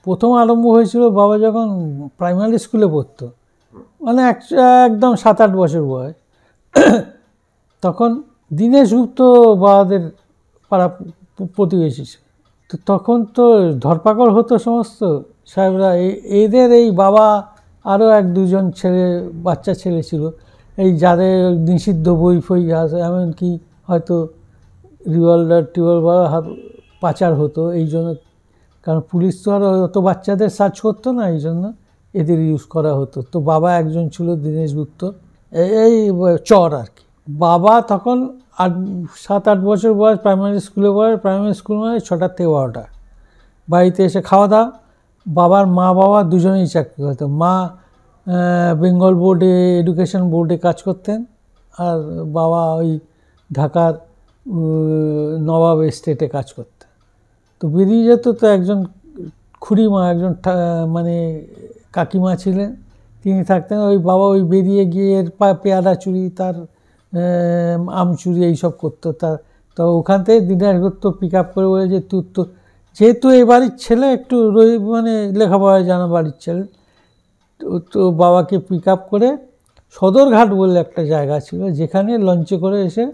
প্রথম আরম্ভ হয়েছিল বাবা যখন প্রাইমারি স্কুলে পড়তো, মানে একদম 7-8 বছর বয়স। তখন দীনেশ গুপ্ত বাবাদের পাড়া প্রতিবেশী ছিল। তো তখন তো ধরপাকড় হতো সমস্ত সাহেবরা। এদের এই বাবা আরও 1-2 ছেলে, বাচ্চা ছেলে ছিল, এই যাদের নিষিদ্ধ বই ফই আছে, এমনকি হয়তো রিভলভার পাচার হতো। এই জন্য, কারণ পুলিশ তো আর অত বাচ্চাদের সার্চ করতো না, এই জন্য এদের ইউজ করা হতো। তো বাবা একজন ছিল দীনেশ গুপ্ত, এই চর আর কি। বাবা তখন 7-8 বছর বয়স, প্রাইমারি স্কুলে পড়ে। প্রাইমারি স্কুল মানে 6টা থেকে 12টা। বাড়িতে এসে খাওয়া দাওয়া। বাবার মা বাবা দুজনেই চাকরি করতো। মা বেঙ্গল বোর্ডে, এডুকেশন বোর্ডে কাজ করতেন, আর বাবা ওই ঢাকার নবাব এস্টেটে কাজ করতেন। তো বেরিয়ে যেত। তো একজন খুড়িমা, একজন মানে কাকিমা ছিলেন, তিনি থাকতেন। ওই বাবা ওই বেরিয়ে গিয়ে এর পেয়ারা চুরি, তার আম চুরি এইসব করতো। তো ওখান থেকে দীনেশ গুপ্ত পিক আপ করে বলে যে তুই তো যেহেতু এই বাড়ির ছেলে, একটু মানে লেখাপড়া জানা বাড়ির ছেলে, তো বাবাকে পিক আপ করে সদরঘাট বলে একটা জায়গা ছিল, যেখানে লঞ্চে করে এসে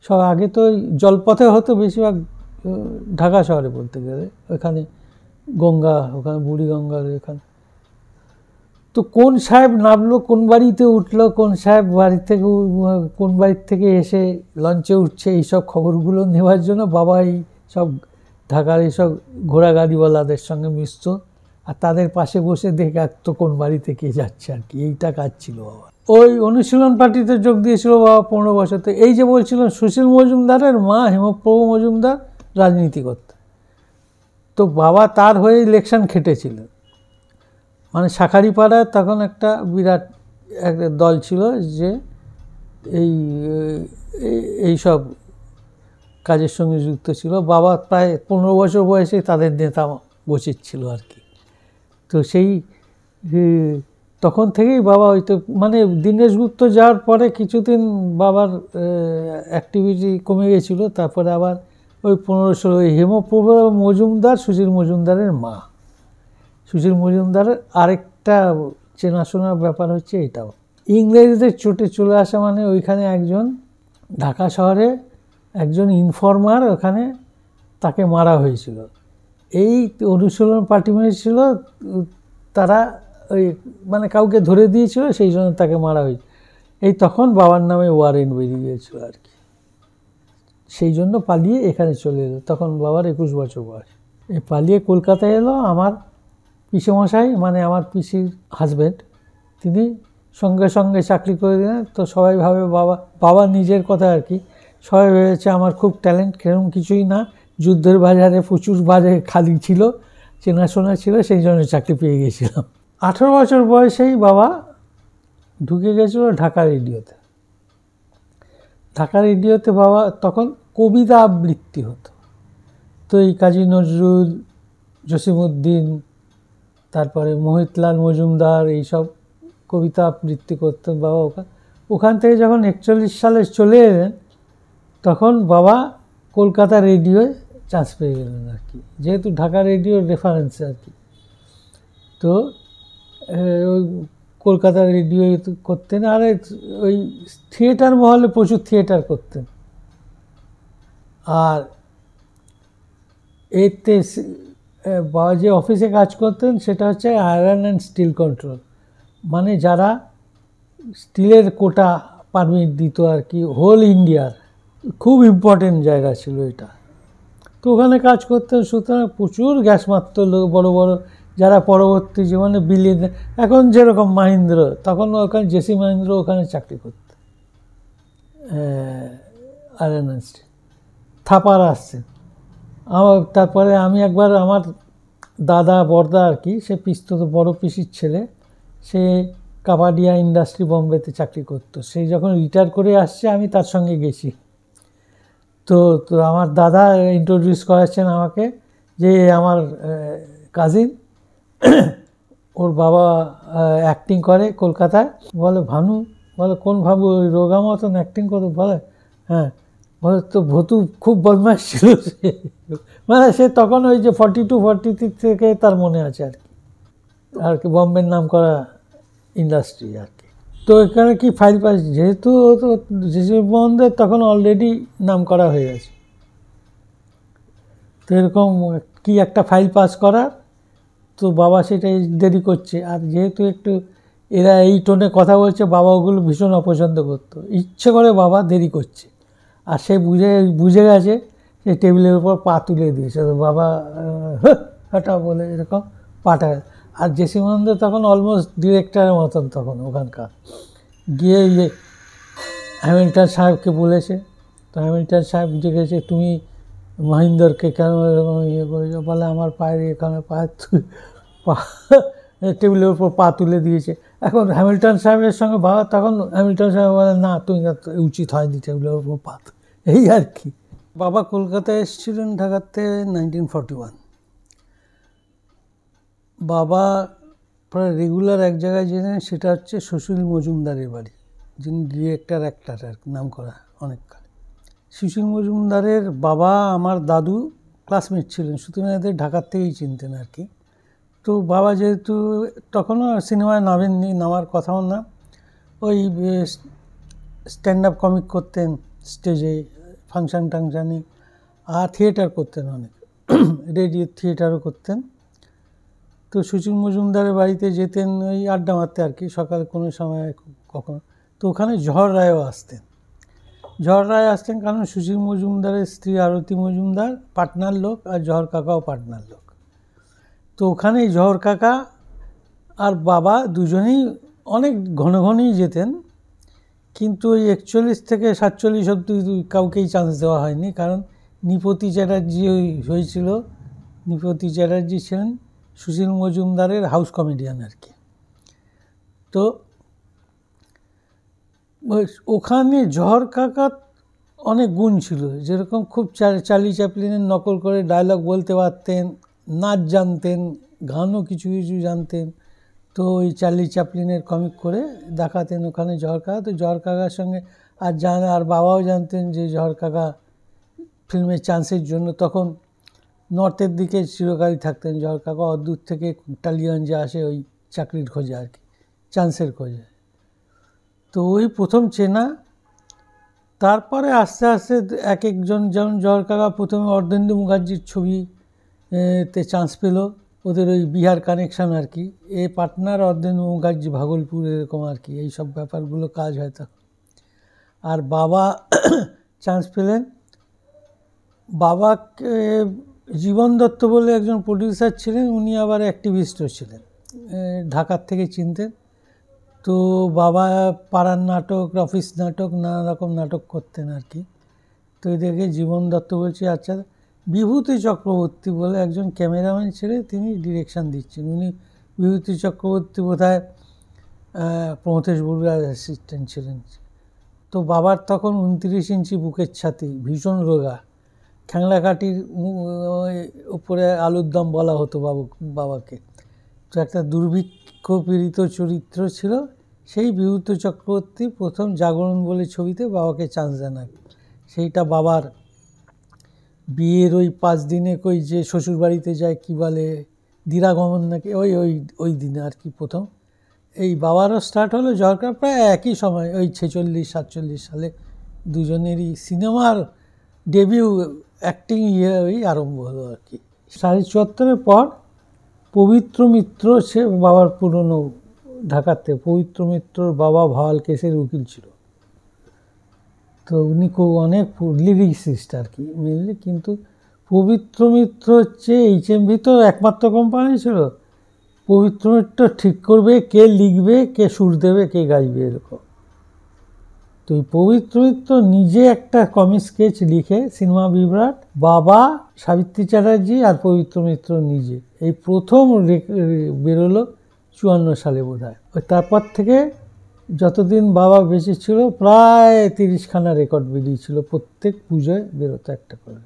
সব, আগে তো জলপথে হতো বেশিরভাগ ঢাকা শহরে বলতে গেলে, ওখানে গঙ্গা, ওখানে বুড়িগঙ্গার এখানে। তো কোন সাহেব নামলো, কোন বাড়িতে উঠলো, কোন সাহেব কোন বাড়ির থেকে এসে লঞ্চে উঠছে, এইসব খবরগুলো নেওয়ার জন্য বাবা এই সব ঢাকার এইসব ঘোড়া গাড়িওয়ালাদের সঙ্গে মিশত, আর তাদের পাশে বসে দেখে তো কোন বাড়ি থেকে যাচ্ছে আর কি। এইটা কাজ ছিল বাবা। ওই অনুশীলন পার্টিতে যোগ দিয়েছিল বাবা 15 বছর। তো এই যে বলছিলাম, সুশীল মজুমদারের মা হেমপ্রভা মজুমদার রাজনীতি করতেন। তো বাবা তার হয়ে ইলেকশন খেটেছিলেন। মানে শাঁখারীপাড়ায় তখন একটা বিরাট একটা দল ছিল যে এইসব কাজের সঙ্গে যুক্ত ছিল। বাবা প্রায় 15 বছর বয়সে তাদের নেতা বসেছিল আর কি। তো সেই তখন থেকেই বাবা হয়তো, মানে দীনেশ গুপ্ত যাওয়ার পরে কিছুদিন বাবার অ্যাক্টিভিটি কমে গেছিলো। তারপরে আবার ওই 15-16 হেমপ্রভা মজুমদার সুশীল মজুমদারের মা। সুশীল মজুমদারের আরেকটা চেনাশোনার ব্যাপার হচ্ছে এটাও, ইংরেজদের চোটে চলে আসা, মানে ওইখানে একজন ঢাকা শহরে একজন ইনফর্মার, ওখানে তাকে মারা হয়েছিল। এই অনুশীলন পার্টি মেরেছিল, তারা ওই মানে কাউকে ধরে দিয়েছিল, সেই জন্য তাকে মারা হয়েছিল। এই তখন বাবার নামে ওয়ারেন্ট বেরিয়ে গিয়েছিল আর কি। সেই জন্য পালিয়ে এখানে চলে এলো। তখন বাবার 21 বছর বয়স। এই পালিয়ে কলকাতায় এলো। আমার পিসেমশাই, মানে আমার পিসির হাজব্যান্ড, তিনি সঙ্গে সঙ্গে চাকরি করে দিলেন। তো সবাই ভাবে বাবা নিজের কথা আর কি, সবাই ভেবেছে আমার খুব ট্যালেন্ট, সেরকম কিছুই না। যুদ্ধের বাজারে প্রচুর বাজারে খালি ছিল, চেনাশোনা ছিল, সেই জন্য চাকরি পেয়ে গেছিলাম। 18 বছর বয়সেই বাবা ঢুকে গেছিল ঢাকা রেডিওতে। ঢাকা রেডিওতে বাবা তখন কবিতা আবৃত্তি হতো। তো এই কাজী নজরুল, জসিমউদ্দিন, তারপরে মোহিতলাল মজুমদার, এইসব কবিতা আবৃত্তি করতেন বাবা। ওখান থেকে যখন 41 সালে চলে এলেন, তখন বাবা কলকাতা রেডিওয় চান্স পেয়ে গেলেন আর কি, যেহেতু ঢাকা রেডিওর রেফারেন্স আর কি। তো ওই কলকাতা রেডিও করতেন, আর ওই থিয়েটার মহলে প্রচুর থিয়েটার করতেন। আর এতে বাবা যে অফিসে কাজ করতেন সেটা হচ্ছে আয়রন অ্যান্ড স্টিল কন্ট্রোল, মানে যারা স্টিলের কোটা পারমিট দিত আর কি, হোল ইন্ডিয়ার খুব ইম্পর্টেন্ট জায়গা ছিল এটা। তো ওখানে কাজ করতেন। সুতরাং প্রচুর গ্যাস মারত লোক, বড় বড় যারা পরবর্তী জীবনে বিলিয়ে, এখন যেরকম মাহিন্দ্র, তখন ওখানে জেসি মাহিন্দ্র ওখানে চাকরি করত, আয়রন অ্যান্ড স্টিল। থাপার আসছেন। তারপরে আমি একবার, আমার দাদা বড়দা আর কি, সে পিস্তত বড় পিসির ছেলে, সে কাপাডিয়া ইন্ডাস্ট্রি বম্বেতে চাকরি করতো। সেই যখন রিটায়ার করে আসছে, আমি তার সঙ্গে গেছি। তো আমার দাদা ইন্ট্রোডিউস করাচ্ছেন আমাকে, যে আমার কাজিন, ওর বাবা অ্যাক্টিং করে কলকাতায়। বলে ভানু, বলে কোন ভাবু, ওই রোগা মতন অ্যাক্টিং করতো, বলে হ্যাঁ। তো ভতু খুব বদমাশ ছিল সে, মানে সে তখন ওই যে 42-43 থেকে তার মনে আছে আর কি বম্বের নাম করা ইন্ডাস্ট্রি আর কি। তো এখানে কি ফাইল পাস, যেহেতু জেসি মোহনদের তখন অলরেডি নাম করা হয়ে গেছে, তো এরকম কি একটা ফাইল পাস করা, তো বাবা সেটাই দেরি করছে। আর যেহেতু একটু এরা এই টোনে কথা বলছে, বাবা ওগুলো ভীষণ অপছন্দ করতো, ইচ্ছে করে বাবা দেরি করছে। আর সে বুঝে গেছে, সে টেবিলের উপর পা তুলে দিয়েছে, তো বাবা হঠাৎ বলে এরকম পাটা। আর জেসি মোহনদের তখন অলমোস্ট ডিরেক্টরের মতন তখন ওখানকার, গিয়ে হ্যামিল্টন সাহেবকে বলেছে। তো হ্যামিল্টন সাহেব জিজ্ঞেসে, তুমি মহিন্দরকে কেন এরকম ইয়ে করেছো? বলে আমার পায়ের এখানে টেবিলের উপর পা তুলে দিয়েছে। এখন হ্যামিল্টন সাহেবের সঙ্গে বাবা, তখন হ্যামিল্টন সাহেব বলে না, তুমি উচিত হয়নি টেবিলের উপর পা, এই আর কি। বাবা কলকাতায় এসেছিলেন ঢাকাতে 1941। বাবা প্রায় রেগুলার এক জায়গায় যেতেন, সেটা হচ্ছে সুশীল মজুমদারের বাড়ি, যিনি ডিরেক্টর অ্যাক্টর আর নাম করা অনেককাল। সুশীল মজুমদারের বাবা আমার দাদু ক্লাসমেট ছিলেন, সুতরাং এদের ঢাকার থেকেই চিনতেন আর কি। তো বাবা যেহেতু তখনও সিনেমায় নামেননি, নামার কথাও না, ওই স্ট্যান্ড আপ কমিক করতেন স্টেজে, ফাংশান টাংশানে, আর থিয়েটার করতেন অনেক, রেডিও থিয়েটারও করতেন। তো সুশীল মজুমদারের বাড়িতে যেতেন ওই আড্ডা মারতে আর কি, সকালে কোনো সময় কখনো। তো ওখানে ঝড় রায়ও আসতেন। ঝড় রায় আসতেন কারণ সুশীল মজুমদারের স্ত্রী আরতি মজুমদার পাটনার লোক, আর জহর কাকাও পাটনার লোক। তো ওখানেই জহর কাকা আর বাবা দুজনেই অনেক ঘন ঘনই যেতেন, কিন্তু ওই 41 থেকে 47 অবধি কাউকেই চান্স দেওয়া হয়নি, কারণ নৃপতি চ্যাটার্জি হয়েছিল। নৃপতি চ্যাটার্জি ছিলেন সুশীল মজুমদারের হাউস কমেডিয়ান আর কি। তো ওখানে জহর কাকার অনেক গুণ ছিল, যেরকম খুব চার্লি চ্যাপলিনের নকল করে ডায়লগ বলতে পারতেন, নাচ জানতেন, গানও কিছু কিছু জানতেন। তো ওই চার্লি চ্যাপলিনের কমিক করে দেখাতেন ওখানে জহর কাকা। তো জহর কাকার সঙ্গে আর বাবাও জানতেন যে জহর কাকা ফিল্মের চান্সের জন্য তখন নর্থের দিকে চিরকালই থাকতেন জহর কাকা, অদূর থেকে টালিগঞ্জে আসে ওই চাকরির খোঁজে আর কি, চান্সের খোঁজে। তো ওই প্রথম চেনা, তারপরে আস্তে আস্তে এক একজন, যেমন জহর কাকা প্রথমে অর্ধেন্দু মুখার্জির ছবিতে চান্স পেল, ওদের ওই বিহার কানেকশান আর কি, এ পাটনার অর্ধেন্দু মুখার্জি ভাগলপুর, এরকম আর কি, এইসব ব্যাপারগুলো কাজ হয় তখন। আর বাবা চান্স পেলেন, বাবাকে জীবন দত্ত বলে একজন প্রডিউসার ছিলেন, উনি আবার অ্যাক্টিভিস্টও ছিলেন, ঢাকার থেকে চিনতেন। তো বাবা পাড়ার নাটক, অফিস নাটক, নানা রকম নাটক করতেন আর কি। তো এদেরকে জীবন দত্ত বলছি, আচ্ছা বিভূতি চক্রবর্তী বলে একজন ক্যামেরাম্যান ছিলেন, তিনি ডিরেকশান দিচ্ছেন। উনি বিভূতি চক্রবর্তী বোধহয় প্রমথেশ বড়ুয়ার অ্যাসিস্ট্যান্ট ছিলেন। তো বাবার তখন 29 ইঞ্চি বুকের ছাতি, ভীষণ রোগা, খ্যাংলাকাঠির উপরে আলুর দম বলা হতো বাবাকে। তো একটা দুর্ভিক্ষ পীড়িত চরিত্র ছিল। সেই বিভূতি চক্রবর্তী প্রথম জাগরণ বলে ছবিতে বাবাকে চান্স দেন। সেইটা বাবার বিয়ের ওই 5 দিনে ওই যে শ্বশুরবাড়িতে যায়, কি বলে দিরাগমন নাকি, ওই দিনে আর কি প্রথম এই বাবারও স্টার্ট হলো। জহরকার প্রায় একই সময়, ওই 46-47 সালে দুজনেরই সিনেমার ডেবিউ অ্যাক্টিং ওই আরম্ভ হলো আর কি। 74 পর পবিত্র মিত্র, সে বাবার পুরনো ঢাকাতে, পবিত্র মিত্রর বাবা ভাওয়াল কেসের উকিল ছিল। তো উনি অনেক লিরিক্সিস্ট আর কি মেনলি, কিন্তু পবিত্র মিত্র হচ্ছে HMV তো একমাত্র কোম্পানি ছিল। পবিত্র মিত্র ঠিক করবে কে লিখবে, কে সুর দেবে, কে গাইবে, এরকম। তো এই পবিত্র মিত্র নিজে একটা কমিক স্কেচ লিখে, সিনেমা বিভ্রাট, বাবা, সাবিত্রী চ্যাটার্জি আর পবিত্র মিত্র নিজে, এই প্রথম বেরোলো 54 সালে বোধহয়। ওই তারপর থেকে যতদিন বাবা বেঁচে ছিল প্রায় 30খানা রেকর্ড বেরিয়েছিল, প্রত্যেক পুজোয় বেরোতো একটা করে।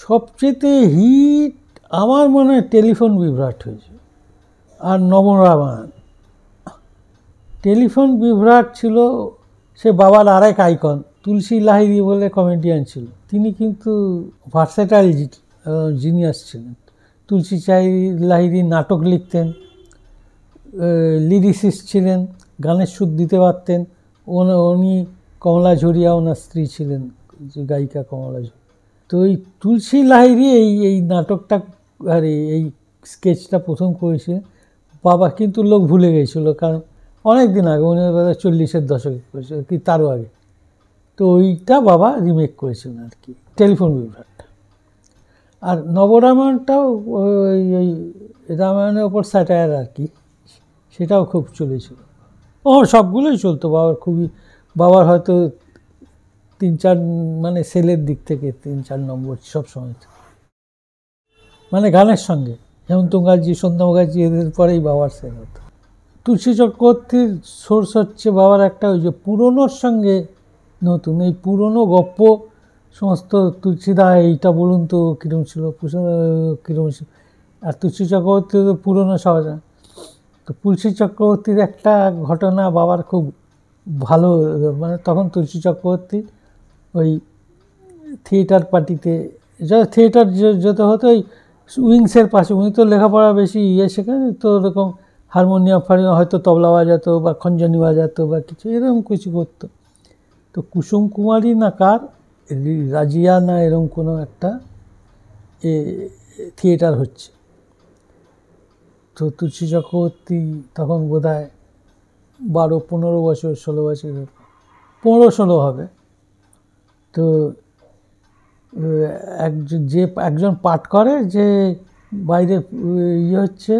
সবচেয়ে হিট আমার মনে হয় টেলিফোন বিভ্রাট হয়েছে, আর নবরামায়ণ। টেলিফোন বিভ্রাট ছিল সে বাবার আরেক আইকন তুলসী লাহিড়ী বলে কমেডিয়ান ছিল, তিনি কিন্তু ভার্সেটাইল জিনিয়াস ছিলেন। তুলসী লাহিড়ী নাটক লিখতেন, লিরিসিস্ট ছিলেন, গানের সুর দিতে পারতেন। উনি কমলা ঝরিয়া ওনার স্ত্রী ছিলেন, যে গায়িকা কমলা ঝরিয়া। তো এই তুলসী লাহিড়ী এই নাটকটা আর এই স্কেচটা প্রথম করেছে। বাবা কিন্তু লোক ভুলে গেছিল, কারণ অনেক দিন আগে, উনি 40-এর দশকে করেছিল কি তারও আগে। তো ওইটা বাবা রিমেক করেছিলেন আর কি, টেলিফোন বিভ্রাটটা। আর নবরামায়ণটাও ওই রামায়ণের ওপর স্যাটায়ার আর কি, সেটাও খুব চলেছিল। সবগুলোই চলতো বাবার, খুবই। বাবার হয়তো 3-4 মানে সেলের দিক থেকে 3-4 নম্বর সব সময়, মানে গানের সঙ্গে হেমন্ত মুখার্জি, সন্ধ্যা মুখার্জি, এদের পরেই বাবার সেল হতো। তুলসী চক্রবর্তীর সোর্স হচ্ছে বাবার একটা ওই যে পুরনোর সঙ্গে নতুন, এই পুরনো গপ্প সমস্ত, তুলসীদা এইটা বলুন তো কীরকম ছিল, কীরকম ছিল। আর তুলসী চক্রবর্তী তো পুরনো সহজ। তো তুলসী চক্রবর্তীর একটা ঘটনা বাবার খুব ভালো, মানে তখন তুলসী চক্রবর্তী ওই থিয়েটার পার্টিতে, থিয়েটার যত হতো ওই উইংসের পাশে, উনি তো লেখাপড়া বেশি সেখানে তো ওরকম হারমোনিয়াম ফারমোনিয়াম হয়তো তবলা বাজাতো বা খঞ্জনি বাজাতো বা কিছু এরকম কিছু করতো। তো কুসুম কুমারী না কার, রাজিয়া না এরকম কোনো একটা থিয়েটার হচ্ছে। তো তুলসী চক্রবর্তী তখন বোধ হয় 12-15 বছর, 16 বছর, 15-16 হবে। তো একজন পাঠ করে যে বাইরে হচ্ছে,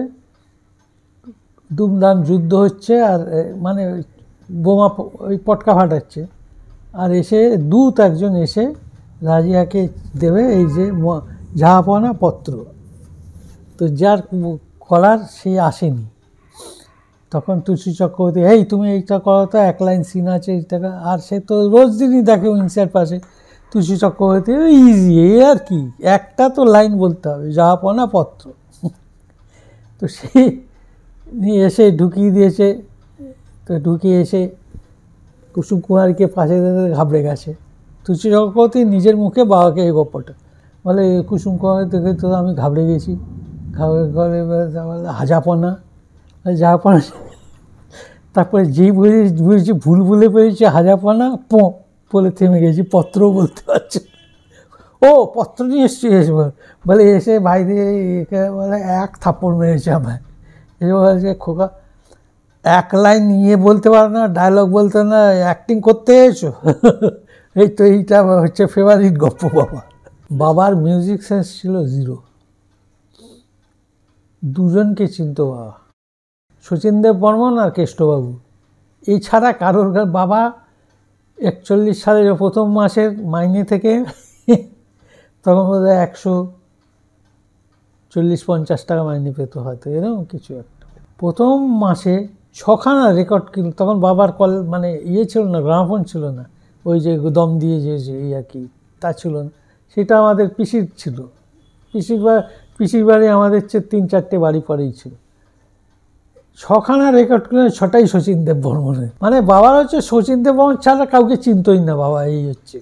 দুমদাম যুদ্ধ হচ্ছে, আর মানে বোমা ওই পটকা ফাটাচ্ছে, আর এসে দূত একজন এসে রাজিয়াকে দেবে এই যে ঝাঁপানা পত্র। তো যার করার সে আসেনি। তখন তুলসী চক্রবর্তী, এই তুমি এইটা করো তো, 1 লাইন সিন আছে এইটা। আর সে তো রোজ দিনই দেখে উইংসের পাশে। তুলসী চক্রবর্তী ইজি, আর কি একটা তো লাইন বলতে হবে, ঝাঁপানা পত্র। তো সে নিয়ে এসে ঢুকিয়ে দিয়েছে। তো ঢুকিয়ে এসে কুসুম কুমারীকে পাশে ঘাবড়ে গেছে। তুলসী চক্রবর্তী নিজের মুখে বাবাকে এই গপ্পটা বলে, কুসুম কুমারী দেখে তো আমি ঘাবড়ে গেছি, ঘাবড়ে হাজাপনা ঝাঁপানা। তারপরে যেই বুঝেছি ভুল বলে পেরেছি হাজাপনা বলে থেমে গেছি, পত্রও বলতে পারছে। ও পত্র নিয়ে এসছি বলে, এসে বাইরে বলে 1 থাপ্পড় মেরেছে আমায়। এসে বলছে, খোকা 1 লাইন নিয়ে বলতে পারো না, ডায়লগ বলতে না, অ্যাক্টিং করতে এসো। এই তো এইটা হচ্ছে ফেভারিট গপ্প বাবা। বাবার মিউজিক সেন্স ছিল 0। দুজনকে চিনত বাবা, শচীনদেব বর্মন আর কেষ্টবাবু। এছাড়া কারোর বাবা 41 সালের প্রথম মাসের মাইনে থেকে তখন বোধ হয় 140-50 টাকা মাইনে পেত হয়তো, এরকম কিছু একটা। প্রথম মাসে 6খানা রেকর্ড কিনল। তখন বাবার মানে ছিল না, গ্রামোফোন ছিল না, ওই যে দম দিয়ে যে আর কি, তা ছিল না। সেটা আমাদের পিসির ছিল। পিসির বাড়ি আমাদের 3-4টে বাড়ি পরেই ছিল। 6খানা রেকর্ড কিনে, 6টাই শচীনদেব বর্মনের। মানে বাবার হচ্ছে শচীনদেব বর্মন ছাড়া কাউকে চিনতই না বাবা। এই হচ্ছে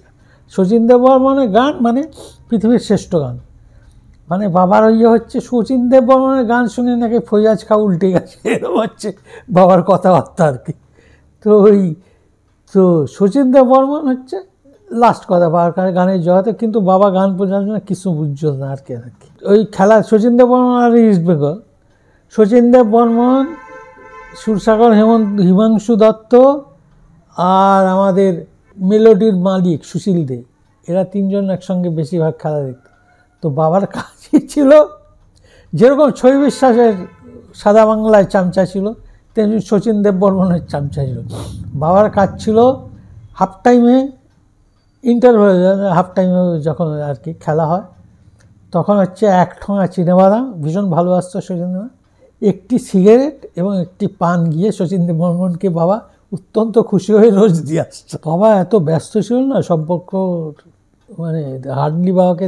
শচীনদেব বর্মনের গান মানে পৃথিবীর শ্রেষ্ঠ গান। মানে বাবার হচ্ছে শচীনদেব বর্মনের গান শুনে নাকি ফৈয়াজ খা উল্টে গেছে, এরকম হচ্ছে বাবার কথাবার্তা আর কি। তো শচীনদেব বর্মন হচ্ছে লাস্ট কথা বাবার গানের জগতে। কিন্তু বাবা গান বোঝানো না, কিছু বুঝছো না আর কি। ওই খেলা শচীনদেব বর্মন আর ইস্ট বেঙ্গল, শচীনদেব বর্মন, সুরসাগর হিমাংশু দত্ত আর আমাদের মেলোডির মালিক সুশীল দে, এরা 3জন একসঙ্গে বেশিরভাগ খেলা দেখত। তো বাবার কাজই ছিল, যেরকম ছবি বিশ্বাসের সাদা বাংলায় চামচা ছিল, তেমনি শচীনদেব বর্মনের চামচা ছিল। বাবার কাজ ছিল হাফ টাইমে, ইন্টারভেল, হাফ টাইমে যখন আর কি খেলা হয়, তখন হচ্ছে 1 ঠোঙা চিনেবাদাম, ভীষণ ভালোবাসত শচীনদেব, 1টি সিগারেট এবং 1টি পান গিয়ে শচীনদেব বর্মনকে বাবা অত্যন্ত খুশি হয়ে রোজ দিয়ে আসতো। বাবা এত ব্যস্ত ছিল না, সম্পর্ক মানে হার্ডলি বাবাকে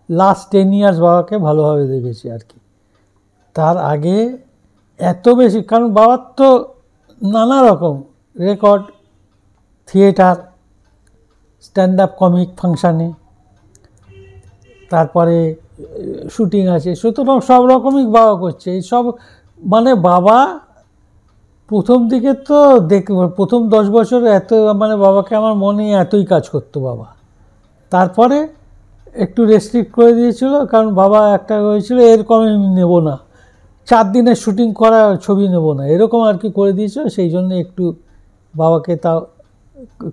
লাস্ট 10 ইয়ার্স বাবাকে ভালোভাবে দেখেছি আর কি। তার আগে এত বেশি, কারণ বাবার তো নানা রকম record, theatre, stand up comic ফাংশানে, তারপরে শুটিং আছে, সুতরাং সব রকমই বাবা করছে এই সব। মানে বাবা প্রথম দিকে তো প্রথম 10 বছর এত, মানে বাবাকে আমার মনে এতই কাজ করতো বাবা। তারপরে একটু রেস্ট্রিক্ট করে দিয়েছিল, কারণ বাবা একটা হয়েছিল এরকম আমি নেব না, 4 দিনের শুটিং করা ছবি নেব না, এরকম আর কি করে দিয়েছিল। সেই জন্য একটু বাবাকে তাও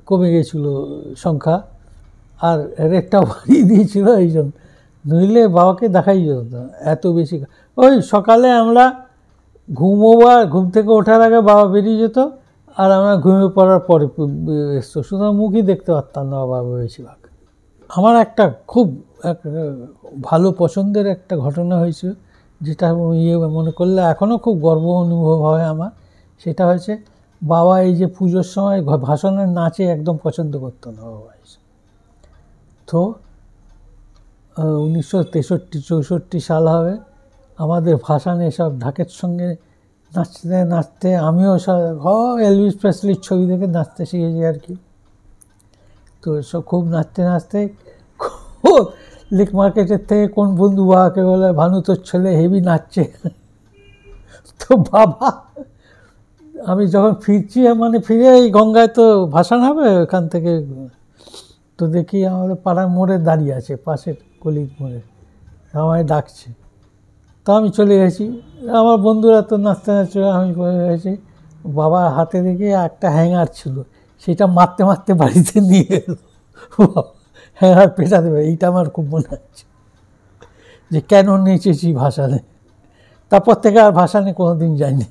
কমে গেছিল সংখ্যা, আর রেটটাও বাড়িয়ে দিয়েছিল এই জন্য, নইলে বাবাকে দেখাই যেত না এত বেশি। ওই সকালে আমরা ঘুমোবার, ঘুম থেকে ওঠার আগে বাবা বেরিয়ে যেত, আর আমরা ঘুমিয়ে পড়ার পরে এসতো, সুতরাং মুখই দেখতে পারতাম না বাবা বেশিরভাগ। আমার একটা খুব ভালো পছন্দের একটা ঘটনা হয়েছিল, যেটা মনে করলে এখনও খুব গর্ব অনুভব হয় আমার। সেটা হয়েছে, বাবা এই যে পুজোর সময় ভাসানের নাচে একদম পছন্দ করতো না বাবা। তো 1963-64 সাল হবে, আমাদের ভাসানে সব ঢাকের সঙ্গে নাচতে নাচতে আমিও এলভিস প্রেসলির ছবি দেখে নাচতে শিখেছি আর কি। তো সব খুব নাচতে নাচতে লেক মার্কেটের থেকে কোন বন্ধু বাবাকে বলে, ভানু তোর ছেলে হেভি নাচছে। তো বাবা, আমি যখন ফিরছি, মানে ফিরে এই গঙ্গায় তো ভাসান হবে ওখান থেকে, তো দেখি আমাদের পাড়ার মোড়ে দাঁড়িয়ে আছে, পাশের গলির মোড়ে, আমায় ডাকছে। তো আমি চলে গেছি, আমার বন্ধুরা তো নাচতে নাচতে, আমি চলে গেছি। বাবার হাতে দেখি একটা হ্যাঙ্গার ছিল, সেটা মারতে মারতে বাড়িতে নিয়ে এলো। হ্যাঙ্গার পেটা দেবে, এইটা আমার খুব মনে আছে, যে কেন নেচেছি ভাসানে। তারপর থেকে আর ভাসানে কোনো দিন যায়নি।